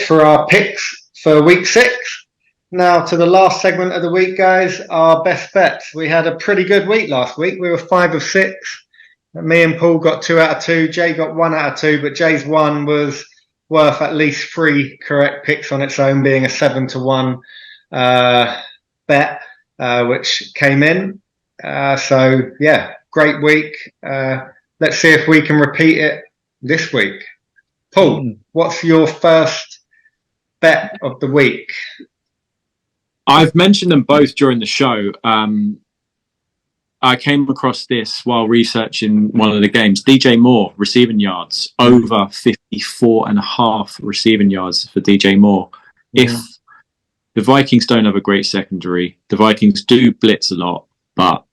for our picks for week 6. Now to the last segment of the week, guys, our best bets. We had a pretty good week last week. We were 5 of 6. Me and Paul got 2 out of 2. Jay got 1 out of 2, but Jay's 1 was worth at least 3 correct picks on its own, being a 7-1 bet, which came in. So yeah, great week. Let's see if we can repeat it this week. Paul, what's your first bet of the week? I've mentioned them both during the show. I came across this while researching one of the games. DJ Moore, receiving yards, over 54.5 receiving yards for DJ Moore. If the Vikings don't have a great secondary, the Vikings do blitz a lot, but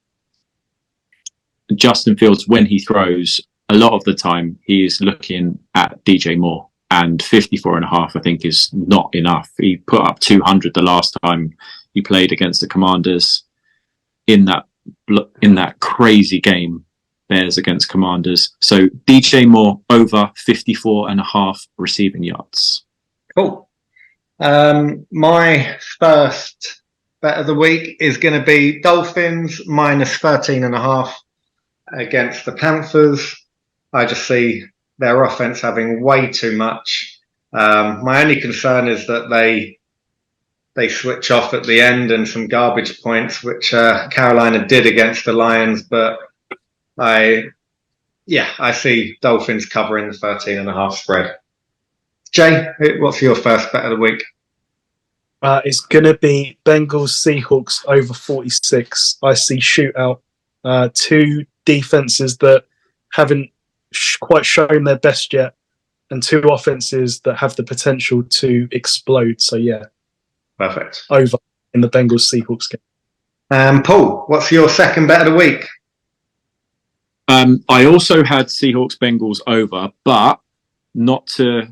Justin Fields, when he throws, a lot of the time he is looking at DJ Moore, and 54.5 I think is not enough. He put up 200 the last time he played against the Commanders in that crazy game, Bears against Commanders. So DJ Moore over 54.5 receiving yards. Cool. My first bet of the week is going to be Dolphins minus 13.5 against the Panthers. I just see their offense having way too much. My only concern is that they switch off at the end and some garbage points, which Carolina did against the Lions. But I see Dolphins covering the 13.5 spread. Jay, what's your first bet of the week? It's going to be Bengals Seahawks over 46. I see shootout. 2 defenses that haven't quite shown their best yet, and 2 offenses that have the potential to explode. So yeah. Perfect. Over in the Bengals Seahawks game. Paul, what's your second bet of the week? I also had Seahawks Bengals over, but not to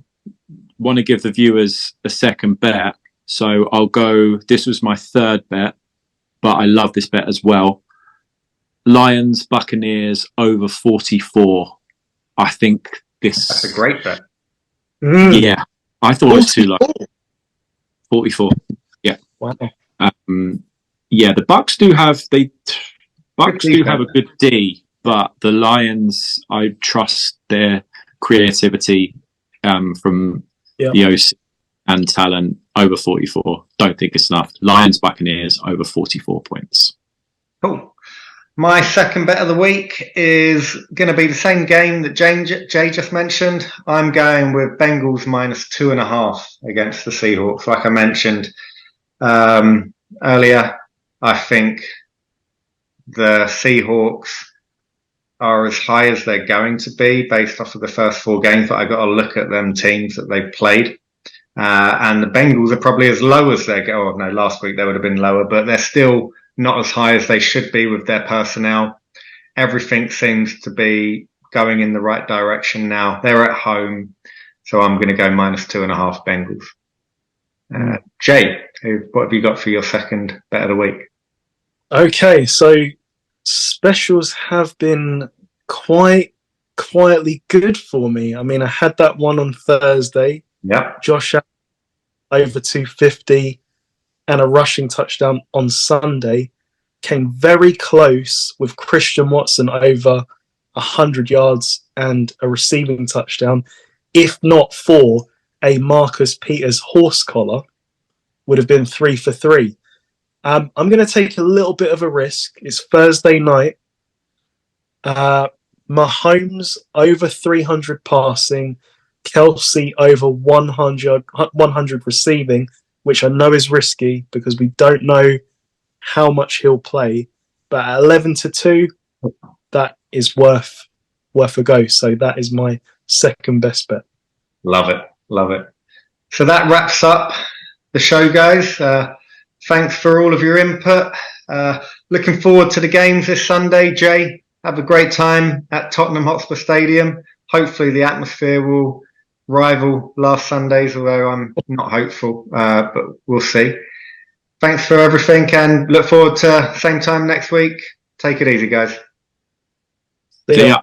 want to give the viewers a second bet. So I'll go, this was my third bet, but I love this bet as well. Lions Buccaneers over 44. I think that's a great bet. Yeah, I thought it was too low. 44. Yeah. Wow. Yeah, the Bucks do have a good D, but the Lions, I trust their creativity from the OC and talent over 44. Don't think it's enough. Lions Buccaneers over 44 points. Cool. My second bet of the week is going to be the same game that Jay just mentioned. I'm going with Bengals minus 2.5 against the Seahawks. Like I mentioned earlier, I think the Seahawks are as high as they're going to be based off of the first 4 games, but I got to look at them teams that they've played. And the Bengals are probably as low as they go. Oh, no, last week they would have been lower, but they're still not as high as they should be with their personnel. Everything seems to be going in the right direction now. They're at home, so I'm going to go minus 2.5 Bengals. Jay, what have you got for your second bet of the week? Okay, so specials have been quite quietly good for me. I mean, I had that one on Thursday. Yeah. Josh Allen over 250 and a rushing touchdown on Sunday. Came very close with Christian Watson over 100 yards and a receiving touchdown. If not for a Marcus Peters horse collar, would have been 3 for 3. I'm going to take a little bit of a risk. It's Thursday night. Mahomes over 300 passing, Kelsey over 100 receiving, which I know is risky because we don't know how much he'll play. But at 11-2, that is worth a go. So that is my second best bet. Love it. So that wraps up the show, guys. Thanks for all of your input. Looking forward to the games this Sunday. Jay, have a great time at Tottenham Hotspur Stadium. Hopefully the atmosphere will rival last Sunday's, although I'm not hopeful, but we'll see. Thanks for everything and look forward to same time next week. Take it easy, guys. See ya.